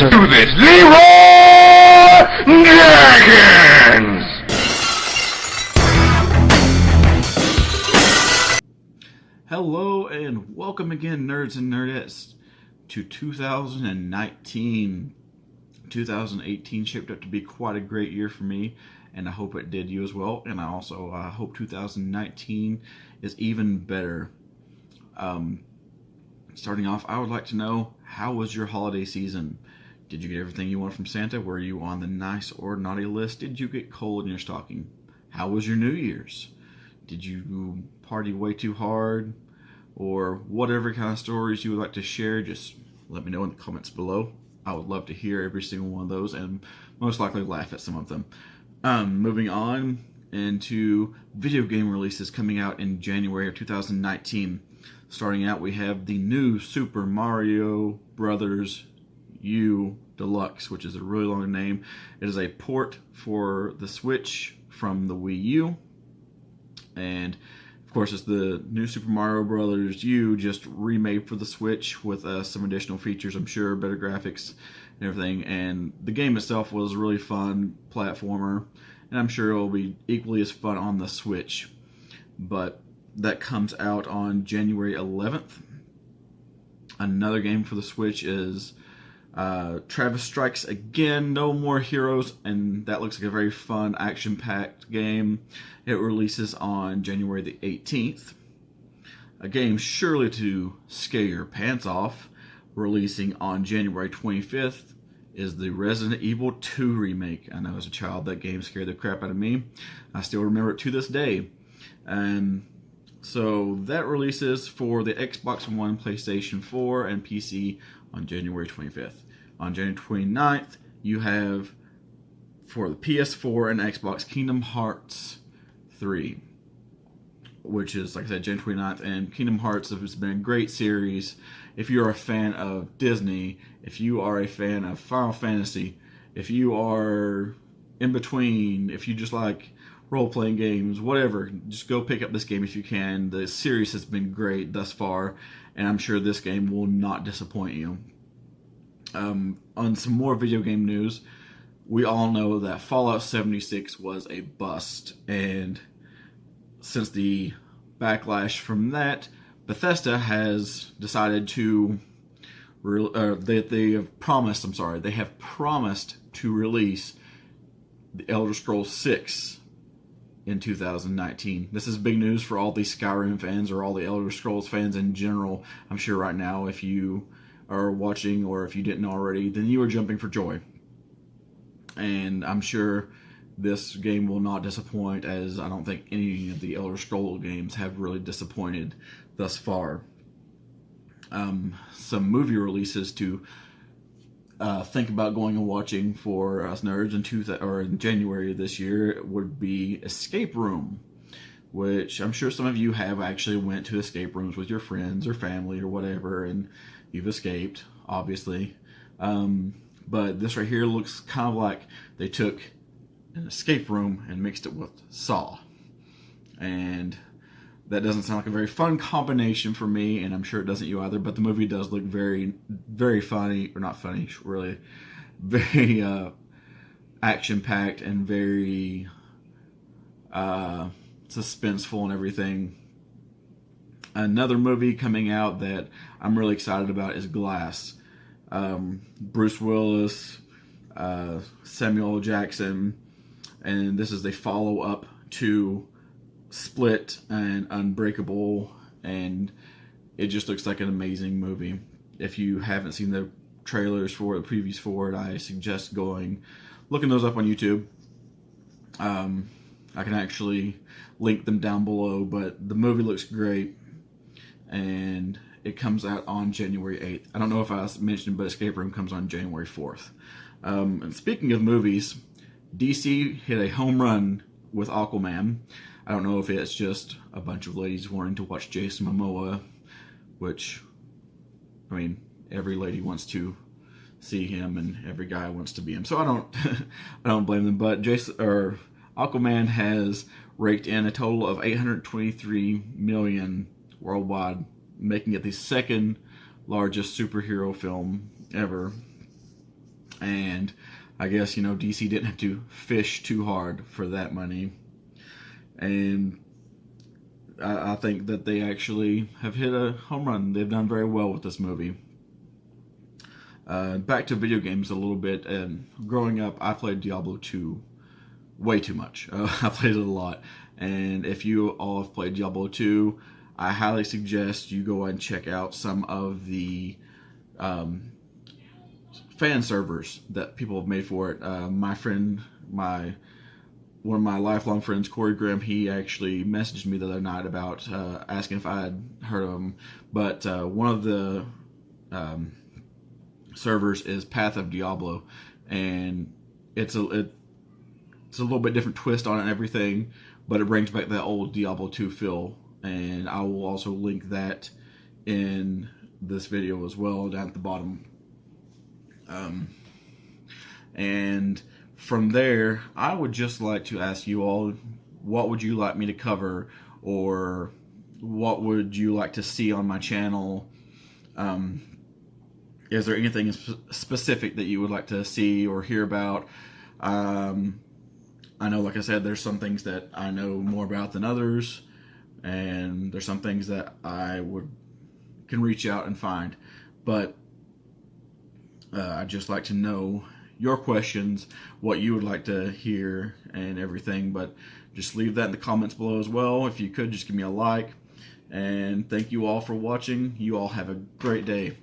Let's do this! Leroy Jenkins! Hello and welcome again, nerds and nerdettes, to 2019. 2018 shaped up to be quite a great year for me, and I hope it did you as well. And I also hope 2019 is even better. Starting off, I would like to know, how was your holiday season? Did you get everything you wanted from Santa? Were you on the nice or naughty list? Did you get coal in your stocking? How was your New Year's? Did you party way too hard? Or whatever kind of stories you would like to share, just let me know in the comments below. I would love to hear every single one of those and most likely laugh at some of them. Moving on into video game releases coming out in January of 2019. Starting out, we have the new Super Mario Brothers U Deluxe, which is a really long name. It is a port for the Switch from the Wii U. And of course, it's the new Super Mario Brothers U, just remade for the Switch with some additional features, I'm sure, better graphics and everything. And the game itself was a really fun platformer, and I'm sure it will be equally as fun on the Switch. But that comes out on January 11th. Another game for the Switch is Travis Strikes Again, No More Heroes, and that looks like a very fun, action-packed game. It releases on January the 18th. A game surely to scare your pants off, releasing on January 25th, is the Resident Evil 2 remake. I know as a child that game scared the crap out of me. I still remember it to this day. And so that releases for the Xbox One, PlayStation 4, and PC on January 25th. On January 29th, you have for the PS4 and Xbox Kingdom Hearts 3, which is, like I said, January 29th. And Kingdom Hearts has been a great series. If you're a fan of Disney, if you are a fan of Final Fantasy, if you are in between, if you just like role-playing games, whatever, just go pick up this game if you can. The series has been great thus far, and I'm sure this game will not disappoint you. On some more video game news, we all know that Fallout 76 was a bust, and since the backlash from that, Bethesda has decided to they have promised to release The Elder Scrolls 6 in 2019. This is big news for all the Skyrim fans or all the Elder Scrolls fans in general. I'm sure right now, if you are watching or if you didn't already, then you are jumping for joy. And I'm sure this game will not disappoint, as I don't think any of the Elder Scrolls games have really disappointed thus far. Some movie releases to think about going and watching for us nerds in January of this year would be Escape Room, which I'm sure some of you have actually went to escape rooms with your friends or family or whatever, and you've escaped, obviously. But this right here looks kind of like they took an escape room and mixed it with Saw. And that doesn't sound like a very fun combination for me, and I'm sure it doesn't you either, but the movie does look very, very funny, or not funny, really, very action-packed and very suspenseful and everything. Another movie coming out that I'm really excited about is Glass. Bruce Willis, Samuel L. Jackson, and this is the follow-up to Split and Unbreakable, and it just looks like an amazing movie. If you haven't seen the trailers for the previews for it, I suggest looking those up on YouTube. I can actually link them down below, but the movie looks great, and it comes out on January 8th. I don't know if I mentioned, but Escape Room comes on January 4th. And speaking of movies, DC hit a home run with Aquaman. I don't know if it's just a bunch of ladies wanting to watch Jason Momoa, which, I mean, every lady wants to see him and every guy wants to be him. So I don't I don't blame them, but Aquaman has raked in a total of $823 million worldwide, making it the second largest superhero film ever. And I guess, DC didn't have to fish too hard for that money. And I think that they actually have hit a home run. They've done very well with this movie. Back to video games a little bit. And growing up, I played Diablo II way too much. I played it a lot. And if you all have played Diablo II, I highly suggest you go and check out some of the fan servers that people have made for it. One of my lifelong friends, Corey Grimm, he actually messaged me the other night about asking if I had heard of him. But one of the servers is Path of Diablo, and it's a little bit different twist on it and everything, but it brings back that old Diablo 2 feel. And I will also link that in this video as well down at the bottom. And from there, I would just like to ask you all, what would you like me to cover, or what would you like to see on my channel? Is there anything specific that you would like to see or hear about? I know, like I said, there's some things that I know more about than others, and there's some things that I can reach out and find. But I'd just like to know your questions, what you would like to hear, and everything. But just leave that in the comments below as well. If you could, just give me a like. And thank you all for watching. You all have a great day.